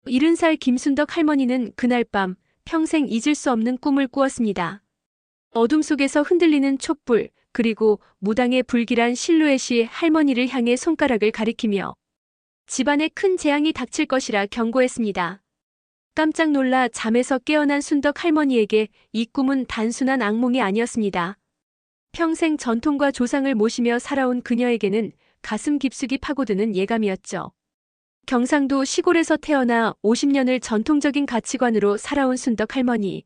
70살 김순덕 할머니는 그날 밤 평생 잊을 수 없는 꿈을 꾸었습니다. 어둠 속에서 흔들리는 촛불, 그리고 무당의 불길한 실루엣이 할머니를 향해 손가락을 가리키며 집안에 큰 재앙이 닥칠 것이라 경고했습니다. 깜짝 놀라 잠에서 깨어난 순덕 할머니에게 이 꿈은 단순한 악몽이 아니었습니다. 평생 전통과 조상을 모시며 살아온 그녀에게는 가슴 깊숙이 파고드는 예감이었죠. 경상도 시골에서 태어나 50년을 전통적인 가치관으로 살아온 순덕 할머니.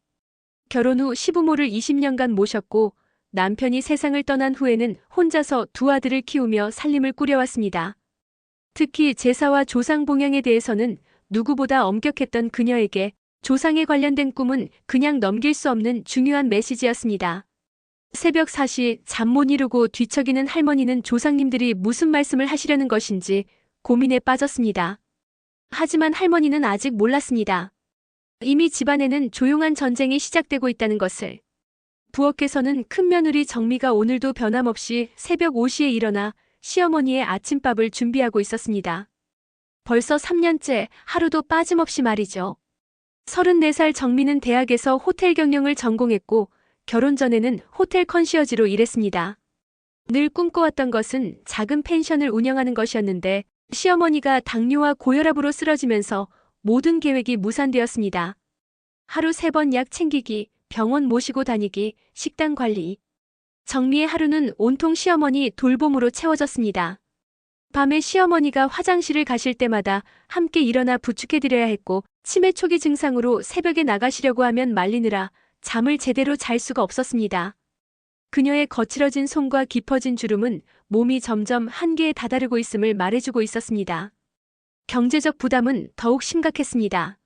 결혼 후 시부모를 20년간 모셨고 남편이 세상을 떠난 후에는 혼자서 두 아들을 키우며 살림을 꾸려왔습니다. 특히 제사와 조상 봉양에 대해서는 누구보다 엄격했던 그녀에게 조상에 관련된 꿈은 그냥 넘길 수 없는 중요한 메시지였습니다. 새벽 4시 잠 못 이루고 뒤척이는 할머니는 조상님들이 무슨 말씀을 하시려는 것인지 고민에 빠졌습니다. 하지만 할머니는 아직 몰랐습니다. 이미 집안에는 조용한 전쟁이 시작되고 있다는 것을. 부엌에서는 큰며느리 정미가 오늘도 변함없이 새벽 5시에 일어나 시어머니의 아침밥을 준비하고 있었습니다. 벌써 3년째 하루도 빠짐없이 말이죠. 34살 정미는 대학에서 호텔 경영을 전공했고 결혼 전에는 호텔 컨시어지로 일했습니다. 늘 꿈꿔왔던 것은 작은 펜션을 운영하는 것이었는데 시어머니가 당뇨와 고혈압으로 쓰러지면서 모든 계획이 무산되었습니다. 하루 3번 약 챙기기, 병원 모시고 다니기, 식단 관리. 정미의 하루는 온통 시어머니 돌봄으로 채워졌습니다. 밤에 시어머니가 화장실을 가실 때마다 함께 일어나 부축해드려야 했고 치매 초기 증상으로 새벽에 나가시려고 하면 말리느라 잠을 제대로 잘 수가 없었습니다. 그녀의 거칠어진 손과 깊어진 주름은 몸이 점점 한계에 다다르고 있음을 말해주고 있었습니다. 경제적 부담은 더욱 심각했습니다.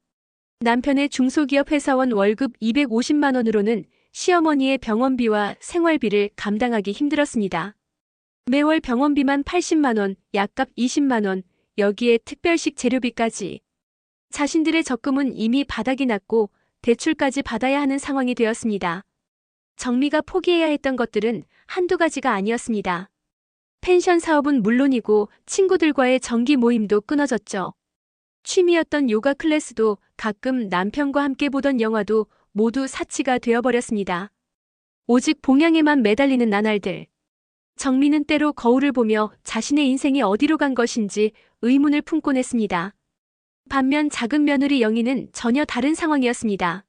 남편의 중소기업 회사원 월급 250만 원으로는 시어머니의 병원비와 생활비를 감당하기 힘들었습니다. 매월 병원비만 80만 원, 약값 20만 원, 여기에 특별식 재료비까지. 자신들의 적금은 이미 바닥이 났고 대출까지 받아야 하는 상황이 되었습니다. 정미가 포기해야 했던 것들은 한두 가지가 아니었습니다. 펜션 사업은 물론이고 친구들과의 정기 모임도 끊어졌죠. 취미였던 요가 클래스도 가끔 남편과 함께 보던 영화도 모두 사치가 되어버렸습니다. 오직 봉양에만 매달리는 나날들. 정미는 때로 거울을 보며 자신의 인생이 어디로 간 것인지 의문을 품곤 했습니다. 반면 작은 며느리 영희는 전혀 다른 상황이었습니다.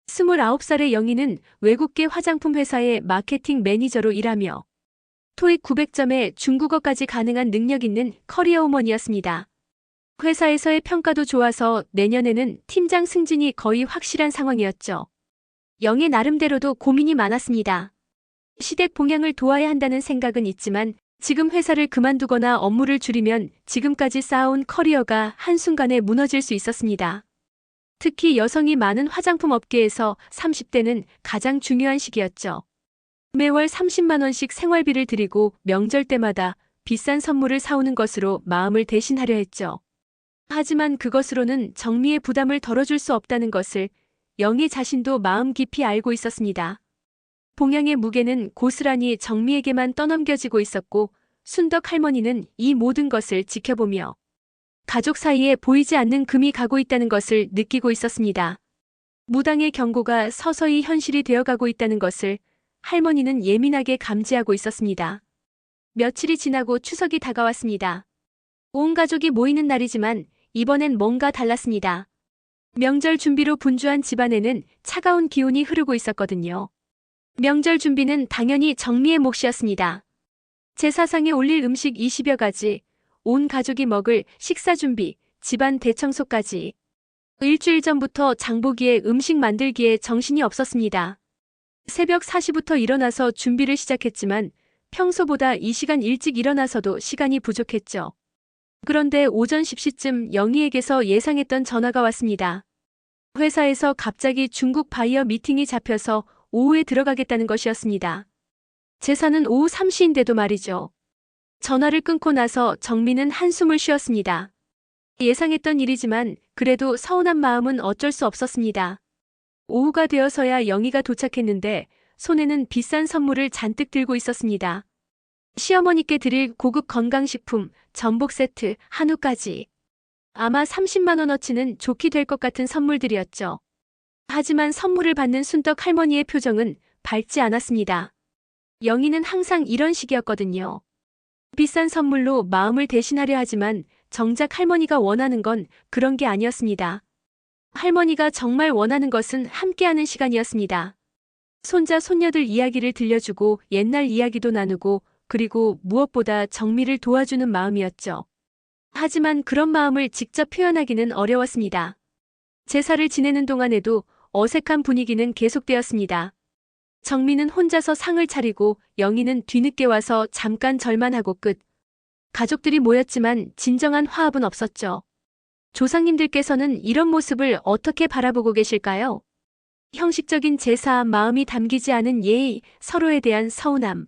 29살의 영희는 외국계 화장품 회사의 마케팅 매니저로 일하며 토익 900점에 중국어까지 가능한 능력 있는 커리어우먼이었습니다. 회사에서의 평가도 좋아서 내년에는 팀장 승진이 거의 확실한 상황이었죠. 영희 나름대로도 고민이 많았습니다. 시댁 봉양을 도와야 한다는 생각은 있지만 지금 회사를 그만두거나 업무를 줄이면 지금까지 쌓아온 커리어가 한순간에 무너질 수 있었습니다. 특히 여성이 많은 화장품 업계에서 30대는 가장 중요한 시기였죠. 매월 30만 원씩 생활비를 드리고 명절 때마다 비싼 선물을 사오는 것으로 마음을 대신하려 했죠. 하지만 그것으로는 정미의 부담을 덜어줄 수 없다는 것을 영희 자신도 마음 깊이 알고 있었습니다. 봉양의 무게는 고스란히 정미에게만 떠넘겨지고 있었고 순덕 할머니는 이 모든 것을 지켜보며 가족 사이에 보이지 않는 금이 가고 있다는 것을 느끼고 있었습니다. 무당의 경고가 서서히 현실이 되어가고 있다는 것을 할머니는 예민하게 감지하고 있었습니다. 며칠이 지나고 추석이 다가왔습니다. 온 가족이 모이는 날이지만 이번엔 뭔가 달랐습니다. 명절 준비로 분주한 집안에는 차가운 기운이 흐르고 있었거든요. 명절 준비는 당연히 정미의 몫이었습니다. 제사상에 올릴 음식 20여 가지, 온 가족이 먹을 식사 준비, 집안 대청소까지. 일주일 전부터 장보기에 음식 만들기에 정신이 없었습니다. 새벽 4시부터 일어나서 준비를 시작했지만 평소보다 이 시간 일찍 일어나서도 시간이 부족했죠. 그런데 오전 10시쯤 영희에게서 예상했던 전화가 왔습니다. 회사에서 갑자기 중국 바이어 미팅이 잡혀서 오후에 들어가겠다는 것이었습니다. 제사는 오후 3시인데도 말이죠. 전화를 끊고 나서 정미는 한숨을 쉬었습니다. 예상했던 일이지만 그래도 서운한 마음은 어쩔 수 없었습니다. 오후가 되어서야 영희가 도착했는데 손에는 비싼 선물을 잔뜩 들고 있었습니다. 시어머니께 드릴 고급 건강식품, 전복 세트, 한우까지. 아마 30만 원어치는 좋게 될 것 같은 선물들이었죠. 하지만 선물을 받는 순덕 할머니의 표정은 밝지 않았습니다. 영희는 항상 이런 식이었거든요. 비싼 선물로 마음을 대신하려 하지만 정작 할머니가 원하는 건 그런 게 아니었습니다. 할머니가 정말 원하는 것은 함께하는 시간이었습니다. 손자, 손녀들 이야기를 들려주고 옛날 이야기도 나누고 그리고 무엇보다 정미를 도와주는 마음이었죠. 하지만 그런 마음을 직접 표현하기는 어려웠습니다. 제사를 지내는 동안에도 어색한 분위기는 계속되었습니다. 정미는 혼자서 상을 차리고 영희는 뒤늦게 와서 잠깐 절만 하고 끝. 가족들이 모였지만 진정한 화합은 없었죠. 조상님들께서는 이런 모습을 어떻게 바라보고 계실까요? 형식적인 제사, 마음이 담기지 않은 예의, 서로에 대한 서운함.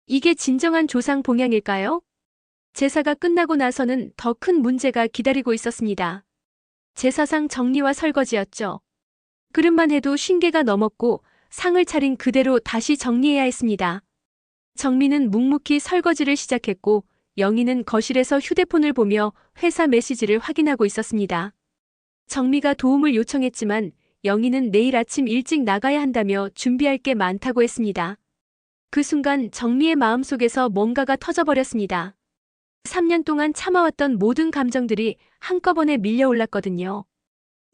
이게 진정한 조상 봉양일까요? 제사가 끝나고 나서는 더 큰 문제가 기다리고 있었습니다. 제사상 정리와 설거지였죠. 그릇만 해도 50개가 넘었고 상을 차린 그대로 다시 정리해야 했습니다. 정미는 묵묵히 설거지를 시작했고 영희는 거실에서 휴대폰을 보며 회사 메시지를 확인하고 있었습니다. 정미가 도움을 요청했지만 영희는 내일 아침 일찍 나가야 한다며 준비할 게 많다고 했습니다. 그 순간 정미의 마음속에서 뭔가가 터져버렸습니다. 3년 동안 참아왔던 모든 감정들이 한꺼번에 밀려올랐거든요.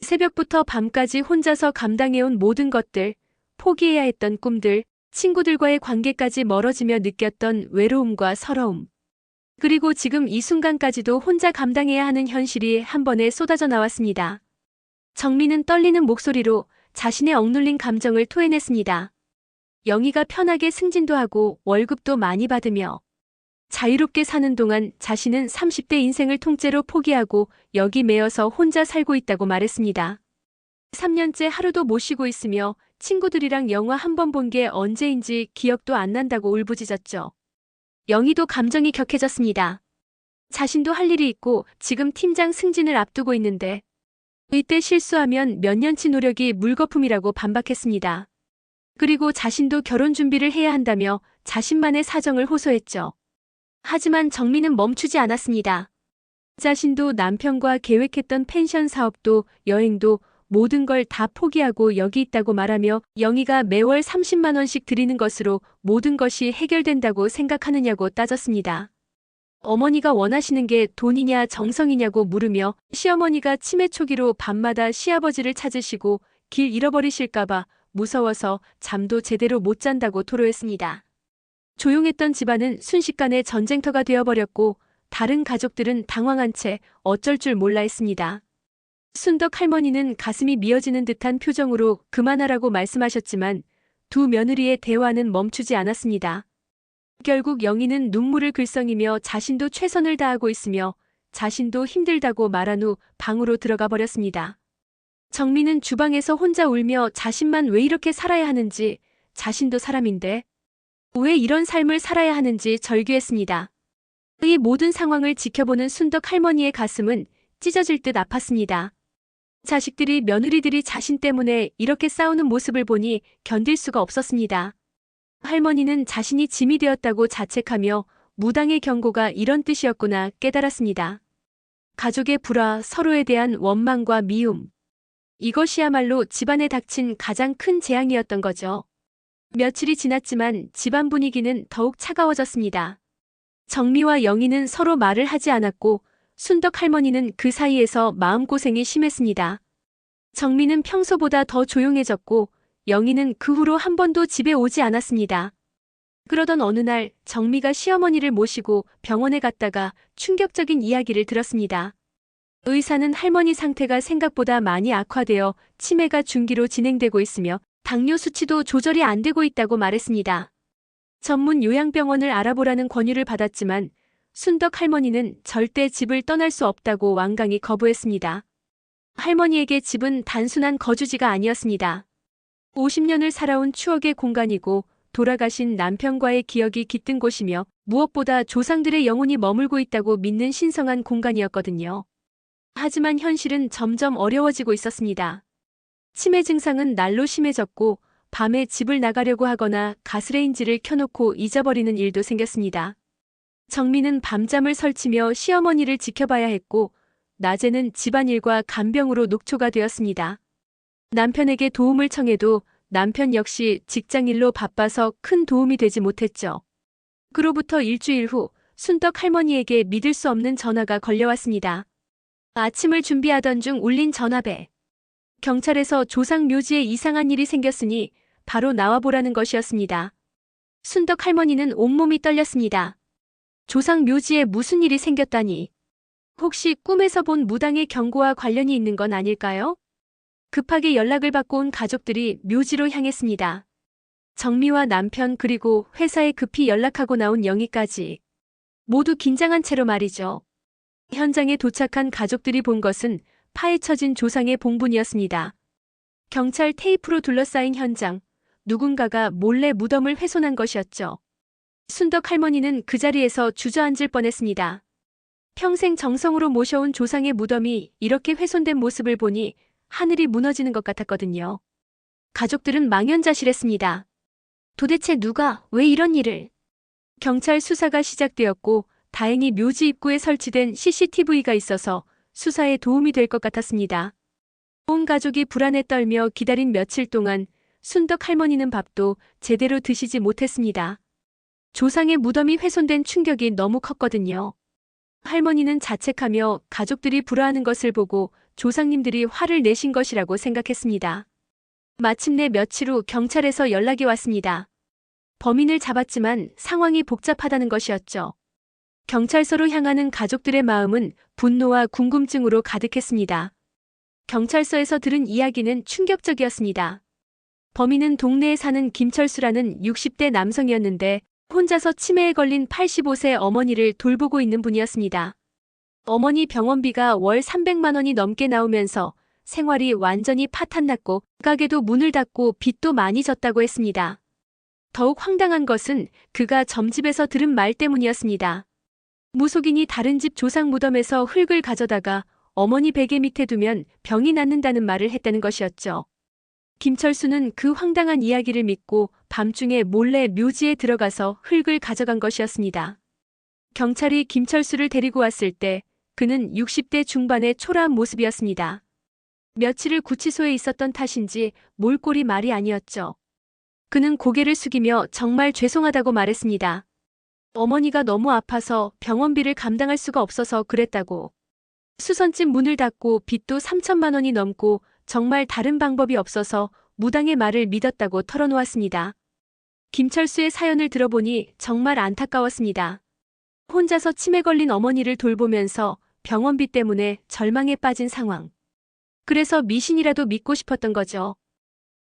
새벽부터 밤까지 혼자서 감당해온 모든 것들, 포기해야 했던 꿈들, 친구들과의 관계까지 멀어지며 느꼈던 외로움과 서러움. 그리고 지금 이 순간까지도 혼자 감당해야 하는 현실이 한 번에 쏟아져 나왔습니다. 정미는 떨리는 목소리로 자신의 억눌린 감정을 토해냈습니다. 영희가 편하게 승진도 하고 월급도 많이 받으며 자유롭게 사는 동안 자신은 30대 인생을 통째로 포기하고 여기 매여서 혼자 살고 있다고 말했습니다. 3년째 하루도 못 쉬고 있으며 친구들이랑 영화 한 번 본 게 언제인지 기억도 안 난다고 울부짖었죠. 영희도 감정이 격해졌습니다. 자신도 할 일이 있고 지금 팀장 승진을 앞두고 있는데 이때 실수하면 몇 년치 노력이 물거품이라고 반박했습니다. 그리고 자신도 결혼 준비를 해야 한다며 자신만의 사정을 호소했죠. 하지만 정미는 멈추지 않았습니다. 자신도 남편과 계획했던 펜션 사업도 여행도 모든 걸 다 포기하고 여기 있다고 말하며 영희가 매월 30만 원씩 드리는 것으로 모든 것이 해결된다고 생각하느냐고 따졌습니다. 어머니가 원하시는 게 돈이냐 정성이냐고 물으며 시어머니가 치매 초기로 밤마다 시아버지를 찾으시고 길 잃어버리실까봐 무서워서 잠도 제대로 못 잔다고 토로했습니다. 조용했던 집안은 순식간에 전쟁터가 되어버렸고 다른 가족들은 당황한 채 어쩔 줄 몰라 했습니다. 순덕 할머니는 가슴이 미어지는 듯한 표정으로 그만하라고 말씀하셨지만 두 며느리의 대화는 멈추지 않았습니다. 결국 영희는 눈물을 글썽이며 자신도 최선을 다하고 있으며 자신도 힘들다고 말한 후 방으로 들어가 버렸습니다. 정미는 주방에서 혼자 울며 자신만 왜 이렇게 살아야 하는지, 자신도 사람인데 왜 이런 삶을 살아야 하는지 절규했습니다. 이 모든 상황을 지켜보는 순덕 할머니의 가슴은 찢어질 듯 아팠습니다. 자식들이 며느리들이 자신 때문에 이렇게 싸우는 모습을 보니 견딜 수가 없었습니다. 할머니는 자신이 짐이 되었다고 자책하며 무당의 경고가 이런 뜻이었구나 깨달았습니다. 가족의 불화, 서로에 대한 원망과 미움. 이것이야말로 집안에 닥친 가장 큰 재앙이었던 거죠. 며칠이 지났지만 집안 분위기는 더욱 차가워졌습니다. 정미와 영희는 서로 말을 하지 않았고 순덕 할머니는 그 사이에서 마음고생이 심했습니다. 정미는 평소보다 더 조용해졌고 영희는 그 후로 한 번도 집에 오지 않았습니다. 그러던 어느 날 정미가 시어머니를 모시고 병원에 갔다가 충격적인 이야기를 들었습니다. 의사는 할머니 상태가 생각보다 많이 악화되어 치매가 중기로 진행되고 있으며 당뇨 수치도 조절이 안 되고 있다고 말했습니다. 전문 요양병원을 알아보라는 권유를 받았지만 순덕 할머니는 절대 집을 떠날 수 없다고 완강히 거부했습니다. 할머니에게 집은 단순한 거주지가 아니었습니다. 50년을 살아온 추억의 공간이고 돌아가신 남편과의 기억이 깃든 곳이며 무엇보다 조상들의 영혼이 머물고 있다고 믿는 신성한 공간이었거든요. 하지만 현실은 점점 어려워지고 있었습니다. 치매 증상은 날로 심해졌고 밤에 집을 나가려고 하거나 가스레인지를 켜놓고 잊어버리는 일도 생겼습니다. 정미는 밤잠을 설치며 시어머니를 지켜봐야 했고 낮에는 집안일과 간병으로 녹초가 되었습니다. 남편에게 도움을 청해도 남편 역시 직장일로 바빠서 큰 도움이 되지 못했죠. 그로부터 일주일 후 순덕 할머니에게 믿을 수 없는 전화가 걸려왔습니다. 아침을 준비하던 중 울린 전화벨. 경찰에서 조상 묘지에 이상한 일이 생겼으니 바로 나와보라는 것이었습니다. 순덕 할머니는 온몸이 떨렸습니다. 조상 묘지에 무슨 일이 생겼다니. 혹시 꿈에서 본 무당의 경고와 관련이 있는 건 아닐까요? 급하게 연락을 받고 온 가족들이 묘지로 향했습니다. 정미와 남편 그리고 회사에 급히 연락하고 나온 영희까지. 모두 긴장한 채로 말이죠. 현장에 도착한 가족들이 본 것은 파헤쳐진 조상의 봉분이었습니다. 경찰 테이프로 둘러싸인 현장, 누군가가 몰래 무덤을 훼손한 것이었죠. 순덕 할머니는 그 자리에서 주저앉을 뻔했습니다. 평생 정성으로 모셔온 조상의 무덤이 이렇게 훼손된 모습을 보니 하늘이 무너지는 것 같았거든요. 가족들은 망연자실했습니다. 도대체 누가, 왜 이런 일을? 경찰 수사가 시작되었고 다행히 묘지 입구에 설치된 CCTV가 있어서 수사에 도움이 될 것 같았습니다. 온 가족이 불안에 떨며 기다린 며칠 동안 순덕 할머니는 밥도 제대로 드시지 못했습니다. 조상의 무덤이 훼손된 충격이 너무 컸거든요. 할머니는 자책하며 가족들이 불화하는 것을 보고 조상님들이 화를 내신 것이라고 생각했습니다. 마침내 며칠 후 경찰에서 연락이 왔습니다. 범인을 잡았지만 상황이 복잡하다는 것이었죠. 경찰서로 향하는 가족들의 마음은 분노와 궁금증으로 가득했습니다. 경찰서에서 들은 이야기는 충격적이었습니다. 범인은 동네에 사는 김철수라는 60대 남성이었는데 혼자서 치매에 걸린 85세 어머니를 돌보고 있는 분이었습니다. 어머니 병원비가 월 300만 원이 넘게 나오면서 생활이 완전히 파탄났고 가게도 문을 닫고 빚도 많이 졌다고 했습니다. 더욱 황당한 것은 그가 점집에서 들은 말 때문이었습니다. 무속인이 다른 집 조상 무덤에서 흙을 가져다가 어머니 베개 밑에 두면 병이 낫는다는 말을 했다는 것이었죠. 김철수는 그 황당한 이야기를 믿고 밤중에 몰래 묘지에 들어가서 흙을 가져간 것이었습니다. 경찰이 김철수를 데리고 왔을 때 그는 60대 중반의 초라한 모습이었습니다. 며칠을 구치소에 있었던 탓인지 몰골이 말이 아니었죠. 그는 고개를 숙이며 정말 죄송하다고 말했습니다. 어머니가 너무 아파서 병원비를 감당할 수가 없어서 그랬다고. 수선집 문을 닫고 빚도 3천만 원이 넘고 정말 다른 방법이 없어서 무당의 말을 믿었다고 털어놓았습니다. 김철수의 사연을 들어보니 정말 안타까웠습니다. 혼자서 치매 걸린 어머니를 돌보면서 병원비 때문에 절망에 빠진 상황. 그래서 미신이라도 믿고 싶었던 거죠.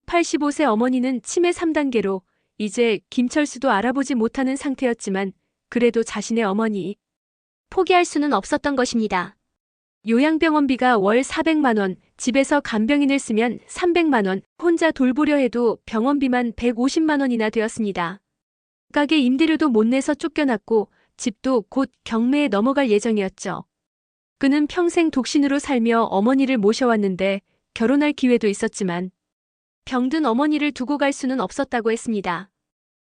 85세 어머니는 치매 3단계로 이제 김철수도 알아보지 못하는 상태였지만 그래도 자신의 어머니 포기할 수는 없었던 것입니다. 요양병원비가 월 400만 원, 집에서 간병인을 쓰면 300만 원, 혼자 돌보려 해도 병원비만 150만 원이나 되었습니다. 가게 임대료도 못 내서 쫓겨났고 집도 곧 경매에 넘어갈 예정이었죠. 그는 평생 독신으로 살며 어머니를 모셔왔는데 결혼할 기회도 있었지만 병든 어머니를 두고 갈 수는 없었다고 했습니다.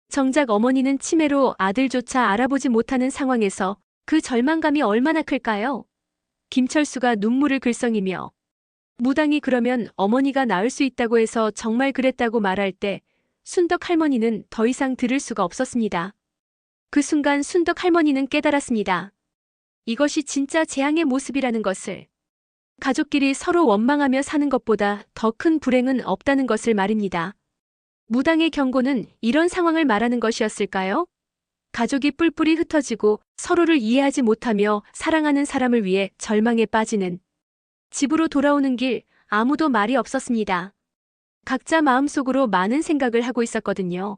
정작 어머니는 치매로 아들조차 알아보지 못하는 상황에서 그 절망감이 얼마나 클까요? 김철수가 눈물을 글썽이며 무당이 그러면 어머니가 나을 수 있다고 해서 정말 그랬다고 말할 때 순덕 할머니는 더 이상 들을 수가 없었습니다. 그 순간 순덕 할머니는 깨달았습니다. 이것이 진짜 재앙의 모습이라는 것을. 가족끼리 서로 원망하며 사는 것보다 더 큰 불행은 없다는 것을 말입니다. 무당의 경고는 이런 상황을 말하는 것이었을까요? 가족이 뿔뿔이 흩어지고 서로를 이해하지 못하며 사랑하는 사람을 위해 절망에 빠지는. 집으로 돌아오는 길 아무도 말이 없었습니다. 각자 마음속으로 많은 생각을 하고 있었거든요.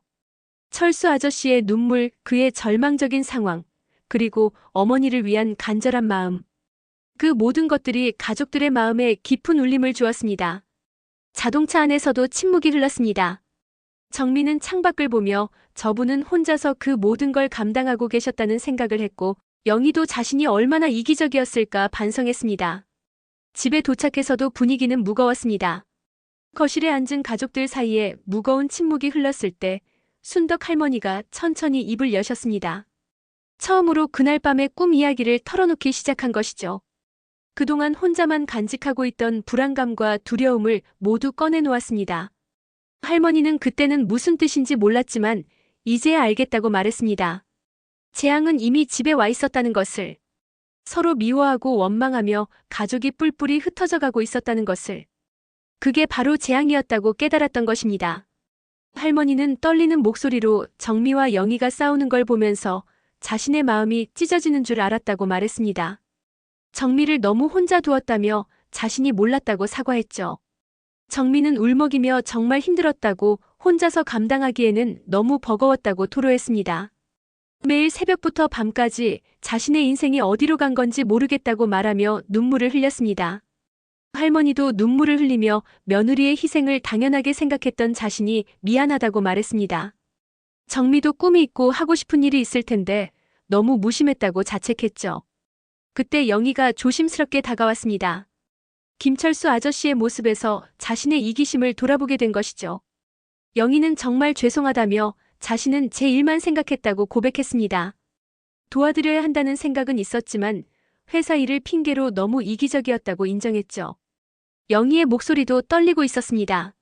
철수 아저씨의 눈물, 그의 절망적인 상황, 그리고 어머니를 위한 간절한 마음. 그 모든 것들이 가족들의 마음에 깊은 울림을 주었습니다. 자동차 안에서도 침묵이 흘렀습니다. 정민은 창밖을 보며 저분은 혼자서 그 모든 걸 감당하고 계셨다는 생각을 했고 영희도 자신이 얼마나 이기적이었을까 반성했습니다. 집에 도착해서도 분위기는 무거웠습니다. 거실에 앉은 가족들 사이에 무거운 침묵이 흘렀을 때 순덕 할머니가 천천히 입을 여셨습니다. 처음으로 그날 밤의 꿈 이야기를 털어놓기 시작한 것이죠. 그동안 혼자만 간직하고 있던 불안감과 두려움을 모두 꺼내놓았습니다. 할머니는 그때는 무슨 뜻인지 몰랐지만 이제야 알겠다고 말했습니다. 재앙은 이미 집에 와 있었다는 것을, 서로 미워하고 원망하며 가족이 뿔뿔이 흩어져 가고 있었다는 것을, 그게 바로 재앙이었다고 깨달았던 것입니다. 할머니는 떨리는 목소리로 정미와 영희가 싸우는 걸 보면서 자신의 마음이 찢어지는 줄 알았다고 말했습니다. 정미를 너무 혼자 두었다며 자신이 몰랐다고 사과했죠. 정미는 울먹이며 정말 힘들었다고, 혼자서 감당하기에는 너무 버거웠다고 토로했습니다. 매일 새벽부터 밤까지 자신의 인생이 어디로 간 건지 모르겠다고 말하며 눈물을 흘렸습니다. 할머니도 눈물을 흘리며 며느리의 희생을 당연하게 생각했던 자신이 미안하다고 말했습니다. 정미도 꿈이 있고 하고 싶은 일이 있을 텐데 너무 무심했다고 자책했죠. 그때 영희가 조심스럽게 다가왔습니다. 김철수 아저씨의 모습에서 자신의 이기심을 돌아보게 된 것이죠. 영희는 정말 죄송하다며 자신은 제 일만 생각했다고 고백했습니다. 도와드려야 한다는 생각은 있었지만 회사 일을 핑계로 너무 이기적이었다고 인정했죠. 영희의 목소리도 떨리고 있었습니다.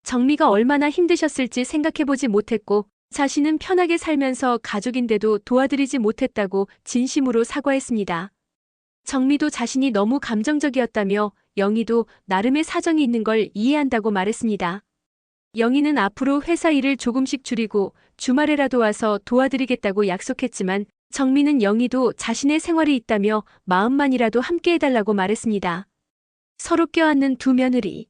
정미가 얼마나 힘드셨을지 생각해보지 못했고 자신은 편하게 살면서 가족인데도 도와드리지 못했다고 진심으로 사과했습니다. 정미도 자신이 너무 감정적이었다며 영희도 나름의 사정이 있는 걸 이해한다고 말했습니다. 영희는 앞으로 회사 일을 조금씩 줄이고 주말에라도 와서 도와드리겠다고 약속했지만 정미는 영희도 자신의 생활이 있다며 마음만이라도 함께해달라고 말했습니다. 서로 껴안는 두 며느리.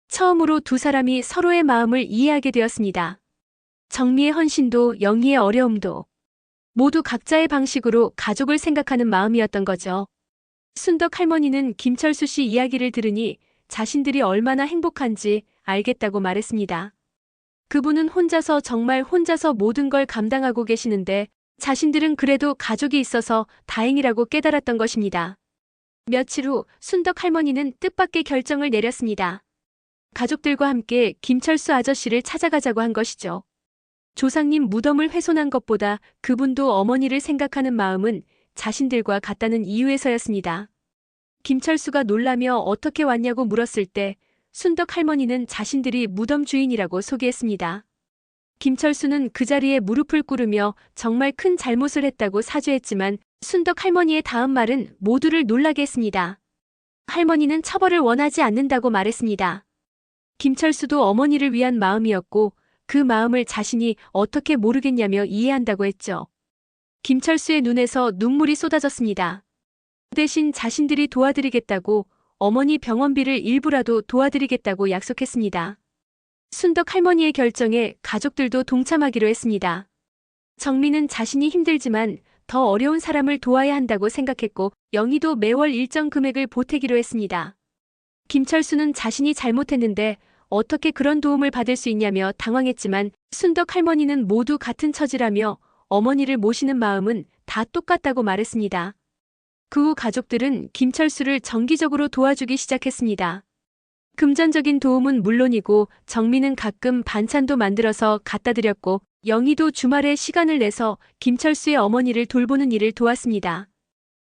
처음으로 두 사람이 서로의 마음을 이해하게 되었습니다. 정미의 헌신도 영희의 어려움도 모두 각자의 방식으로 가족을 생각하는 마음이었던 거죠. 순덕 할머니는 김철수 씨 이야기를 들으니 자신들이 얼마나 행복한지 알겠다고 말했습니다. 그분은 정말 혼자서 모든 걸 감당하고 계시는데 자신들은 그래도 가족이 있어서 다행이라고 깨달았던 것입니다. 며칠 후 순덕 할머니는 뜻밖의 결정을 내렸습니다. 가족들과 함께 김철수 아저씨를 찾아가자고 한 것이죠. 조상님 무덤을 훼손한 것보다 그분도 어머니를 생각하는 마음은 자신들과 같다는 이유에서였습니다. 김철수가 놀라며 어떻게 왔냐고 물었을 때 순덕 할머니는 자신들이 무덤 주인이라고 소개했습니다. 김철수는 그 자리에 무릎을 꿇으며 정말 큰 잘못을 했다고 사죄했지만 순덕 할머니의 다음 말은 모두를 놀라게 했습니다. 할머니는 처벌을 원하지 않는다고 말했습니다. 김철수도 어머니를 위한 마음이었고 그 마음을 자신이 어떻게 모르겠냐며 이해한다고 했죠. 김철수의 눈에서 눈물이 쏟아졌습니다. 대신 자신들이 도와드리겠다고, 어머니 병원비를 일부라도 도와드리겠다고 약속했습니다. 순덕 할머니의 결정에 가족들도 동참하기로 했습니다. 정미는 자신이 힘들지만 더 어려운 사람을 도와야 한다고 생각했고 영희도 매월 일정 금액을 보태기로 했습니다. 김철수는 자신이 잘못했는데 어떻게 그런 도움을 받을 수 있냐며 당황했지만 순덕 할머니는 모두 같은 처지라며 어머니를 모시는 마음은 다 똑같다고 말했습니다. 그 후 가족들은 김철수를 정기적으로 도와주기 시작했습니다. 금전적인 도움은 물론이고 정미는 가끔 반찬도 만들어서 갖다 드렸고 영희도 주말에 시간을 내서 김철수의 어머니를 돌보는 일을 도왔습니다.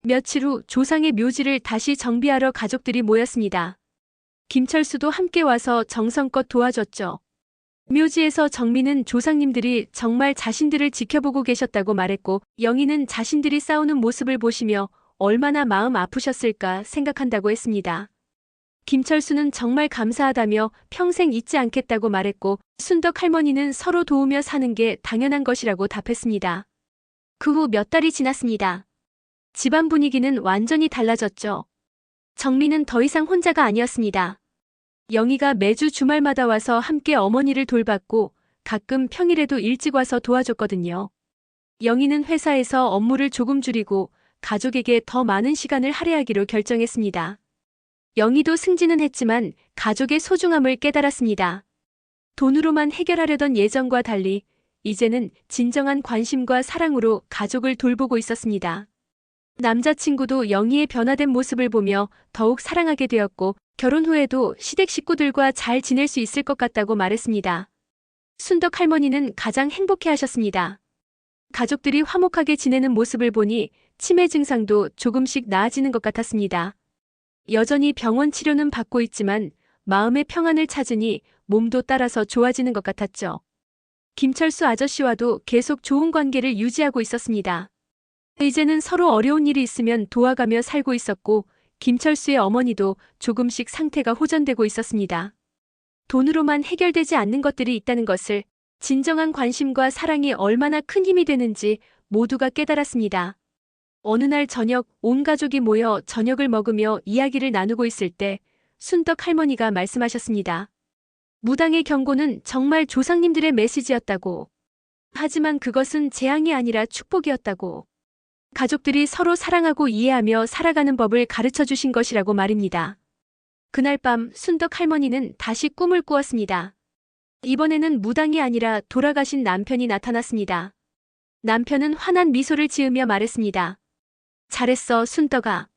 며칠 후 조상의 묘지를 다시 정비하러 가족들이 모였습니다. 김철수도 함께 와서 정성껏 도와줬죠. 묘지에서 정미는 조상님들이 정말 자신들을 지켜보고 계셨다고 말했고 영희는 자신들이 싸우는 모습을 보시며 얼마나 마음 아프셨을까 생각한다고 했습니다. 김철수는 정말 감사하다며 평생 잊지 않겠다고 말했고 순덕 할머니는 서로 도우며 사는 게 당연한 것이라고 답했습니다. 그 후 몇 달이 지났습니다. 집안 분위기는 완전히 달라졌죠. 정미는 더 이상 혼자가 아니었습니다. 영희가 매주 주말마다 와서 함께 어머니를 돌봤고 가끔 평일에도 일찍 와서 도와줬거든요. 영희는 회사에서 업무를 조금 줄이고 가족에게 더 많은 시간을 할애하기로 결정했습니다. 영희도 승진은 했지만 가족의 소중함을 깨달았습니다. 돈으로만 해결하려던 예전과 달리 이제는 진정한 관심과 사랑으로 가족을 돌보고 있었습니다. 남자친구도 영희의 변화된 모습을 보며 더욱 사랑하게 되었고 결혼 후에도 시댁 식구들과 잘 지낼 수 있을 것 같다고 말했습니다. 순덕 할머니는 가장 행복해하셨습니다. 가족들이 화목하게 지내는 모습을 보니 치매 증상도 조금씩 나아지는 것 같았습니다. 여전히 병원 치료는 받고 있지만 마음의 평안을 찾으니 몸도 따라서 좋아지는 것 같았죠. 김철수 아저씨와도 계속 좋은 관계를 유지하고 있었습니다. 이제는 서로 어려운 일이 있으면 도와가며 살고 있었고 김철수의 어머니도 조금씩 상태가 호전되고 있었습니다. 돈으로만 해결되지 않는 것들이 있다는 것을, 진정한 관심과 사랑이 얼마나 큰 힘이 되는지 모두가 깨달았습니다. 어느 날 저녁 온 가족이 모여 저녁을 먹으며 이야기를 나누고 있을 때 순덕 할머니가 말씀하셨습니다. 무당의 경고는 정말 조상님들의 메시지였다고. 하지만 그것은 재앙이 아니라 축복이었다고. 가족들이 서로 사랑하고 이해하며 살아가는 법을 가르쳐 주신 것이라고 말입니다. 그날 밤 순덕 할머니는 다시 꿈을 꾸었습니다. 이번에는 무당이 아니라 돌아가신 남편이 나타났습니다. 남편은 환한 미소를 지으며 말했습니다. 잘했어, 순덕아.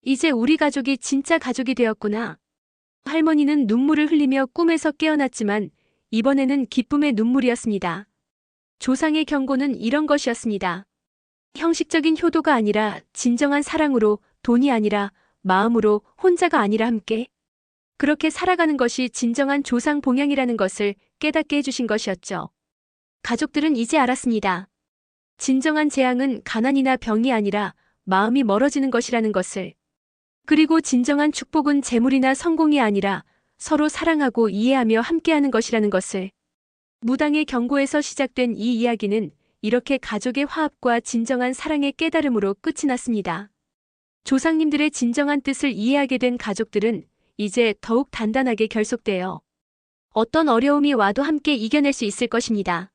이제 우리 가족이 진짜 가족이 되었구나. 할머니는 눈물을 흘리며 꿈에서 깨어났지만 이번에는 기쁨의 눈물이었습니다. 조상의 경고는 이런 것이었습니다. 형식적인 효도가 아니라 진정한 사랑으로, 돈이 아니라 마음으로, 혼자가 아니라 함께. 그렇게 살아가는 것이 진정한 조상 봉양이라는 것을 깨닫게 해주신 것이었죠. 가족들은 이제 알았습니다. 진정한 재앙은 가난이나 병이 아니라 마음이 멀어지는 것이라는 것을. 그리고 진정한 축복은 재물이나 성공이 아니라 서로 사랑하고 이해하며 함께하는 것이라는 것을. 무당의 경고에서 시작된 이 이야기는 이렇게 가족의 화합과 진정한 사랑의 깨달음으로 끝이 났습니다. 조상님들의 진정한 뜻을 이해하게 된 가족들은 이제 더욱 단단하게 결속되어 어떤 어려움이 와도 함께 이겨낼 수 있을 것입니다.